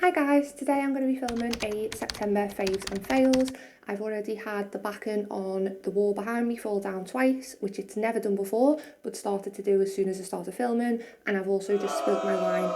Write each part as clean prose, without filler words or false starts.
Hi guys, today I'm going to be filming a September faves and fails. I've already had the backing on the wall behind me fall down twice, which it's never done before, but started to do as soon as I started filming, and I've also just spilt my wine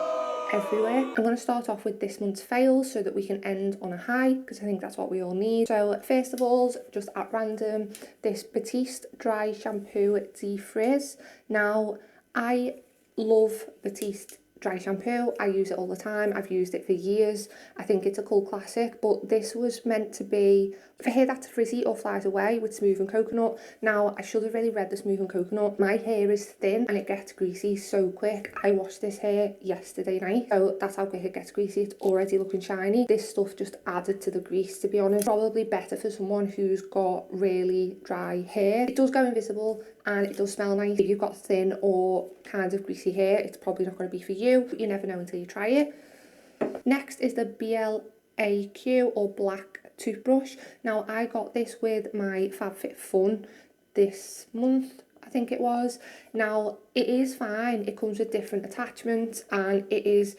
everywhere. I'm going to start off with this month's fails so that we can end on a high, because I think that's what we all need. So first of all, just at random, this Batiste Dry Shampoo Defrizz. Now, I love Batiste Dry Shampoo. I use it all the time. I've used it for years. I think it's a cult classic, but this was meant to be for hair that's frizzy or flies away with Smooth and Coconut. Now, I should have really read the Smooth and Coconut. My hair is thin and it gets greasy so quick. I washed this hair yesterday night, so that's how quick it gets greasy. It's already looking shiny. This stuff just added to the grease, to be honest. Probably better for someone who's got really dry hair. It does go invisible and it does smell nice. If you've got thin or kind of greasy hair, it's probably not going to be for you, but you never know until you try it. Next is the BLQ or BLAQ toothbrush. Now, I got this with my FabFitFun this month, I think it was. Now, it is fine. It comes with different attachments and it is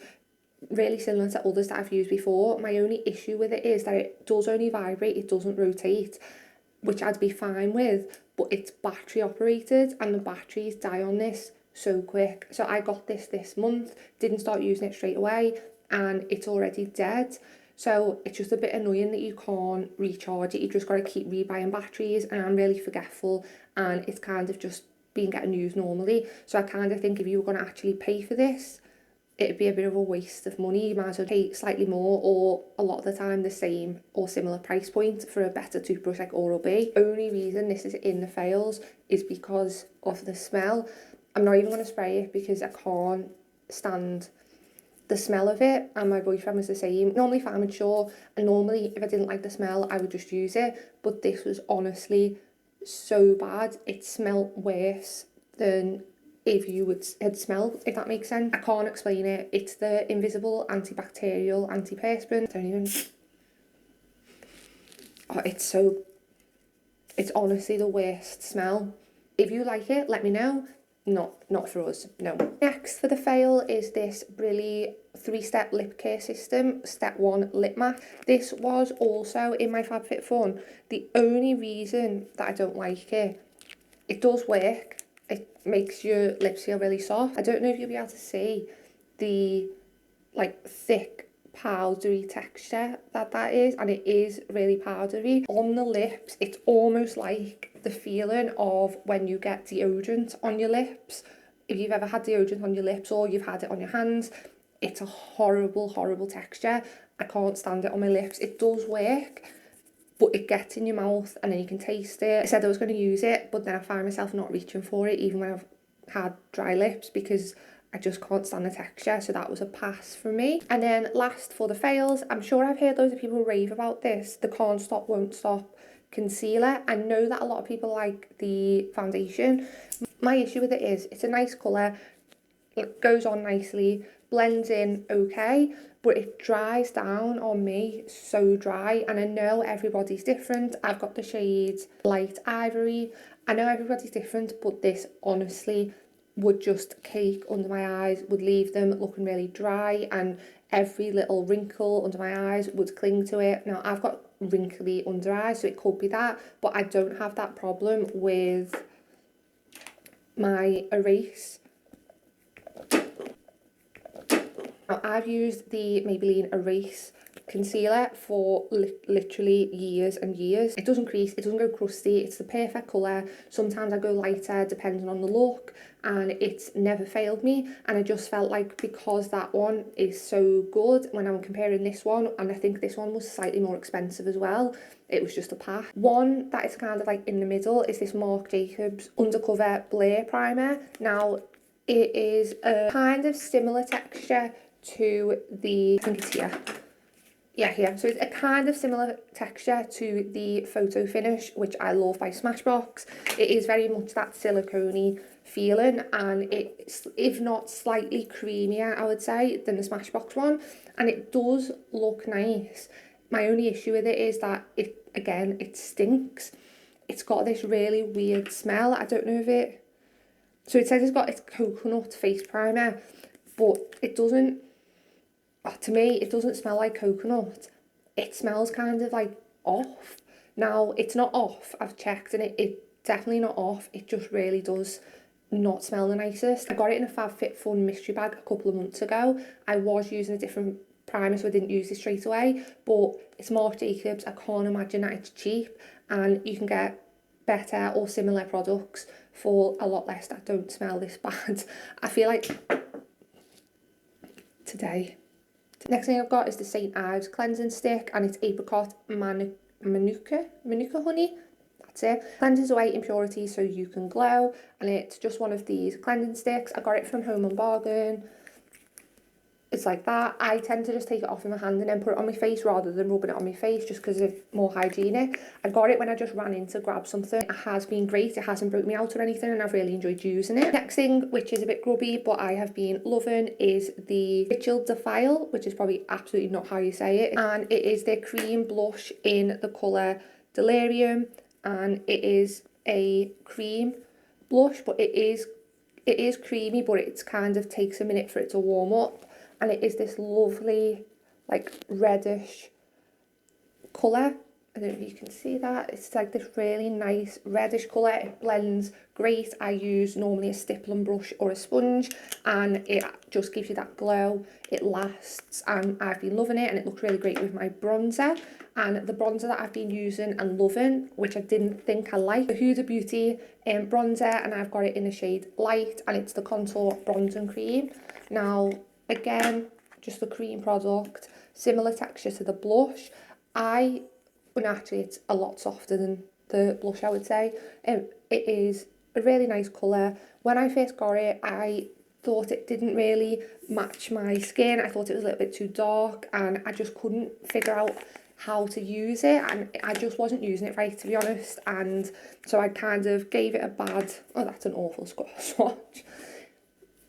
really similar to others that I've used before. My only issue with it is that it does only vibrate, it doesn't rotate, which I'd be fine with, but it's battery operated and the batteries die on this so quick. So I got this month, didn't start using it straight away, and it's already dead. So it's just a bit annoying that you can't recharge it. You just got to keep rebuying batteries, and I'm really forgetful, and it's kind of just been getting used normally. So I kind of think if you were going to actually pay for this, it'd be a bit of a waste of money. You might as well pay slightly more, or a lot of the time the same or similar price point for a better toothbrush like Oral-B. Only reason this is in the fails is because of the smell. I'm not even going to spray it because I can't stand the smell of it, and my boyfriend was the same. Normally if I'm unsure, and normally if I didn't like the smell I would just use it, but this was honestly so bad. It smelled worse than if you had smelled, if that makes sense. I can't explain it. It's the invisible antibacterial antiperspirant. Don't even... Oh, it's honestly the worst smell. If you like it, let me know. Not for us, no. Next for the fail is this Brilli 3-step lip care system, step 1 lip mask. This was also in my FabFitFun. The only reason that I don't like it, it does work. It makes your lips feel really soft. I don't know if you'll be able to see the like thick powdery texture that is, and it is really powdery. On the lips, it's almost like the feeling of when you get deodorant on your lips. If you've ever had deodorant on your lips or you've had it on your hands, it's a horrible texture. I can't stand it on my lips. It does work, but it gets in your mouth and then you can taste it. I said I was going to use it, but then I find myself not reaching for it even when I've had dry lips because I just can't stand the texture, so that was a pass for me. And then last for the fails, I'm sure I've heard loads of people rave about this, the Can't Stop Won't Stop concealer. I know that a lot of people like the foundation. My issue with it is it's a nice colour, it goes on nicely, blends in okay, but it dries down on me so dry, and I know everybody's different. I've got the shades Light Ivory. I know everybody's different, but this honestly would just cake under my eyes, would leave them looking really dry, and every little wrinkle under my eyes would cling to it. Now, I've got wrinkly under eyes, so it could be that, but I don't have that problem with my Erase. Now, I've used the Maybelline Erase concealer for literally years and years. It doesn't crease, it doesn't go crusty, it's the perfect colour. Sometimes I go lighter depending on the look, and it's never failed me. And I just felt like because that one is so good, when I'm comparing this one, and I think this one was slightly more expensive as well, it was just a pass. One that is kind of like in the middle is this Marc Jacobs Undercover Blur Primer. Now, it is a kind of similar texture to the, I think it's here. Yeah, here. So it's a kind of similar texture to the Photo Finish, which I love by Smashbox. It is very much that silicone-y feeling, and it's, if not slightly creamier, I would say, than the Smashbox one. And it does look nice. My only issue with it is that it stinks. It's got this really weird smell. I don't know if it... So it says it's got its coconut face primer, but it doesn't to me, it doesn't smell like coconut. It smells kind of like off. Now, it's not off. I've checked and it's definitely not off. It just really does not smell the nicest. I got it in a FabFitFun mystery bag a couple of months ago. I was using a different primer, so I didn't use it straight away, but it's Marc Jacobs. I can't imagine that it's cheap, and you can get better or similar products for a lot less that don't smell this bad. I feel like today. Next thing I've got is the St. Ives cleansing stick, and it's apricot manuka honey. That's it. Cleanses away impurities so you can glow, and it's just one of these cleansing sticks. I got it from Home and Bargain. It's like that. I tend to just take it off in my hand and then put it on my face rather than rubbing it on my face, just because it's more hygienic. I got it when I just ran in to grab something. It has been great. It hasn't broke me out or anything, and I've really enjoyed using it. Next thing, which is a bit grubby but I have been loving, is the Defile, which is probably absolutely not how you say it, and it is their cream blush in the colour Delirium, and it is a cream blush, but it is creamy, but it kind of takes a minute for it to warm up. And it is this lovely, like, reddish colour. I don't know if you can see that. It's like this really nice reddish colour. It blends great. I use normally a stippling brush or a sponge, and it just gives you that glow. It lasts, and I've been loving it, and it looks really great with my bronzer. And the bronzer that I've been using and loving, which I didn't think I liked, the Huda Beauty bronzer, and I've got it in the shade Light, and it's the Contour Bronzing Cream. Now, again, just a cream product, similar texture to the blush. Well, actually, it's a lot softer than the blush, I would say. It is a really nice colour. When I first got it, I thought it didn't really match my skin. I thought it was a little bit too dark, and I just couldn't figure out how to use it, and I just wasn't using it right, to be honest. And so I kind of gave it a bad, oh, that's an awful swatch.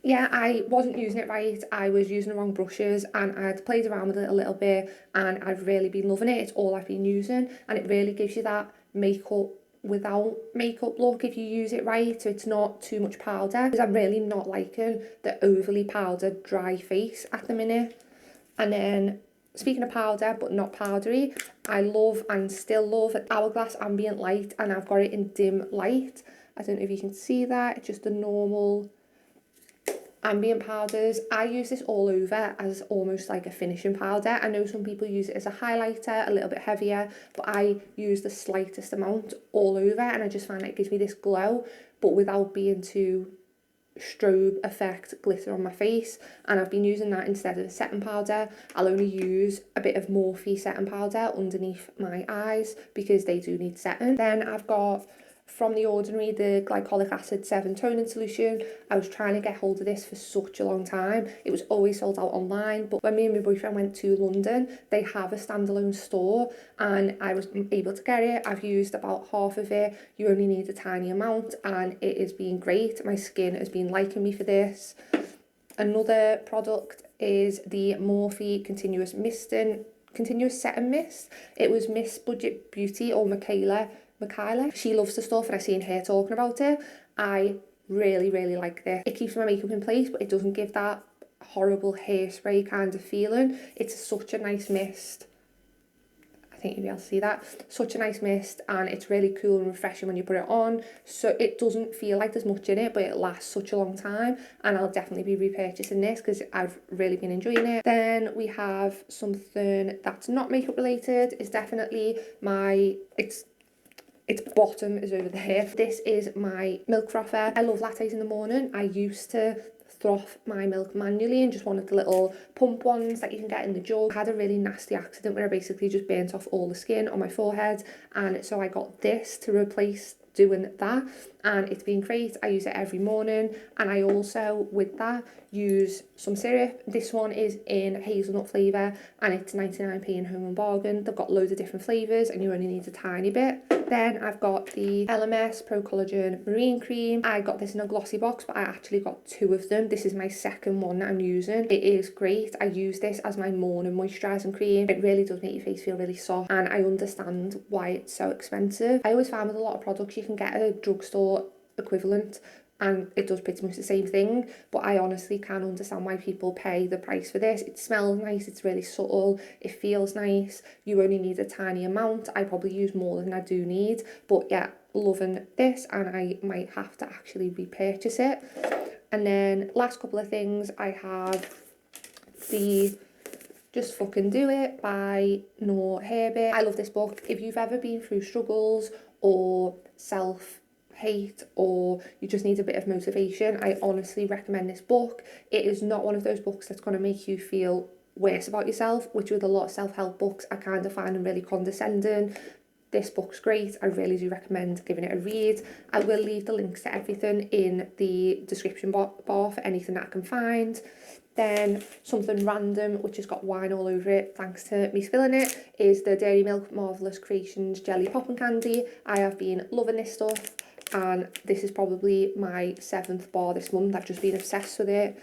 Yeah, I wasn't using it right. I was using the wrong brushes, and I'd played around with it a little bit, and I've really been loving it. It's all I've been using, and it really gives you that makeup without makeup look if you use it right, so it's not too much powder, because I'm really not liking the overly powdered dry face at the minute. And then, speaking of powder but not powdery, I love and still love Hourglass Ambient Light, and I've got it in dim light. I don't know if you can see that. It's just a normal ambient powders. I use this all over as almost like a finishing powder. I know some people use it as a highlighter, a little bit heavier, but I use the slightest amount all over, and I just find it gives me this glow, but without being too strobe effect glitter on my face. And I've been using that instead of a setting powder. I'll only use a bit of Morphe setting powder underneath my eyes because they do need setting. Then I've got from The Ordinary the glycolic acid 7 toning solution. I was trying to get hold of this for such a long time. It was always sold out online, but when me and my boyfriend went to London, they have a standalone store, and I was able to get it. I've used about half of it. You only need a tiny amount, and it has been great. My skin has been liking me for this. Another product is the Morphe Continuous Setting Mist. It was Miss Budget Beauty, or Michaela. She loves the stuff, and I've seen her talking about it. I really, really like this. It keeps my makeup in place, but it doesn't give that horrible hairspray kind of feeling. It's such a nice mist. I think you'll be able to see that. Such a nice mist, and it's really cool and refreshing when you put it on. So it doesn't feel like there's much in it, but it lasts such a long time, and I'll definitely be repurchasing this because I've really been enjoying it. Then we have something that's not makeup related. It's definitely its bottom is over there. This is my milk frother. I love lattes in the morning. I used to froth my milk manually and just wanted the little pump ones that you can get in the jug. I had a really nasty accident where I basically just burnt off all the skin on my forehead, and so I got this to replace doing that, and it's been great. I use it every morning, and I also, with that, use some syrup. This one is in hazelnut flavour, and it's 99p in Home and Bargain. They've got loads of different flavours, and you only need a tiny bit. Then I've got the LMS Pro Collagen Marine Cream. I got this in a glossy box, but I actually got 2 of them. This is my second one that I'm using. It is great. I use this as my morning moisturising cream. It really does make your face feel really soft, and I understand why it's so expensive. I always find with a lot of products you can get a drugstore equivalent, and it does pretty much the same thing, but I honestly can understand why people pay the price for this. It smells nice, it's really subtle, it feels nice, you only need a tiny amount. I probably use more than I do need, but yeah, loving this, and I might have to actually repurchase it. And then last couple of things, I have the Just Fucking Do It by Noor Herbert. I love this book. If you've ever been through struggles or self-hate, or you just need a bit of motivation, I honestly recommend this book. It is not one of those books that's going to make you feel worse about yourself, which with a lot of self-help books I kind of find them really condescending. This book's great. I really do recommend giving it a read. I will leave the links to everything in the description bar for anything that I can find. Then something random, which has got wine all over it, thanks to me spilling it, is the Dairy Milk Marvellous Creations Jelly Poppin' Candy. I have been loving this stuff, and this is probably my 7th bar this month. I've just been obsessed with it.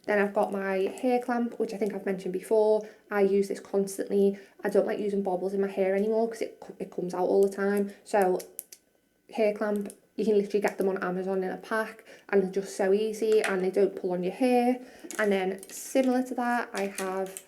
Then I've got my hair clamp, which I think I've mentioned before. I use this constantly. I don't like using bobbles in my hair anymore because it comes out all the time. So hair clamp, you can literally get them on Amazon in a pack, and they're just so easy and they don't pull on your hair. And then similar to that, I have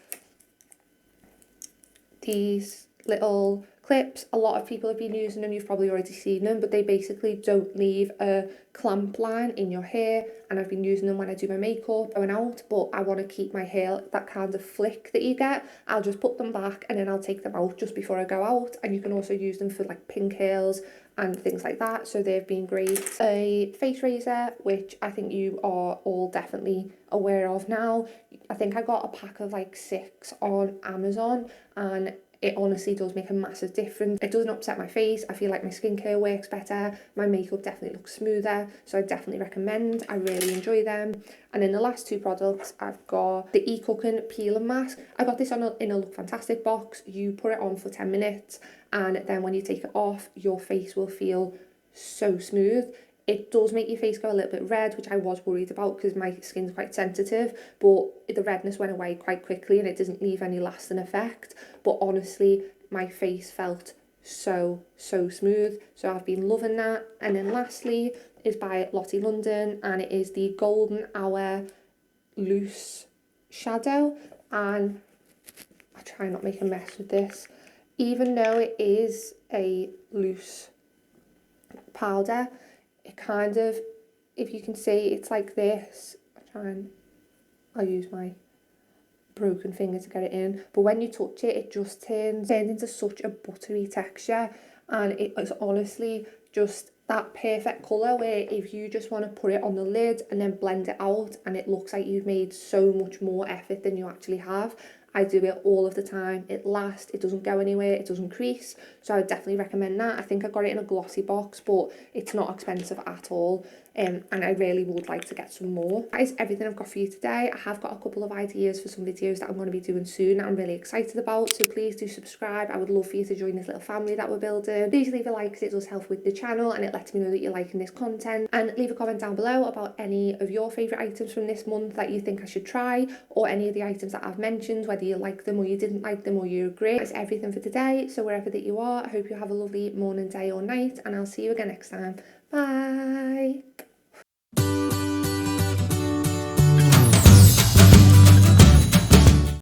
these little clips. A lot of people have been using them, you've probably already seen them, but they basically don't leave a clamp line in your hair, and I've been using them when I do my makeup going out, but I want to keep my hair that kind of flick that you get. I'll just put them back and then I'll take them out just before I go out, and you can also use them for like pin curls and things like that, so they've been great. A face razor, which I think you are all definitely aware of now. I think I got a pack of like 6 on Amazon, and it honestly does make a massive difference. It doesn't upset my face. I feel like my skincare works better. My makeup definitely looks smoother. So I definitely recommend. I really enjoy them. And then the last 2 products, I've got the E-Cooking Peeling Mask. I got this in a Look Fantastic box. You put it on for 10 minutes, and then when you take it off, your face will feel so smooth. It does make your face go a little bit red, which I was worried about because my skin's quite sensitive, but the redness went away quite quickly and it doesn't leave any lasting effect. But honestly, my face felt so smooth, so I've been loving that. And then lastly is by Lottie London, and it is the Golden Hour Loose Shadow, and I try not make a mess with this. Even though it is a loose powder, it kind of, if you can see, it's like this. I'll use my broken finger to get it in, but when you touch it, it just turns into such a buttery texture, and it is honestly just that perfect colour where if you just want to put it on the lid and then blend it out, and it looks like you've made so much more effort than you actually have. I do it all of the time. It lasts, it doesn't go anywhere, it doesn't crease, so I would definitely recommend that. I think I got it in a glossy box, but it's not expensive at all, and I really would like to get some more. That is everything I've got for you today. I have got a couple of ideas for some videos that I'm going to be doing soon that I'm really excited about, so please do subscribe. I would love for you to join this little family that we're building. Please leave a like because it does help with the channel and it lets me know that you're liking this content, and leave a comment down below about any of your favourite items from this month that you think I should try, or any of the items that I've mentioned, whether you like them or you didn't like them or you agree. That's everything for today, so wherever that you are, I hope you have a lovely morning, day or night, and I'll see you again next time. Bye!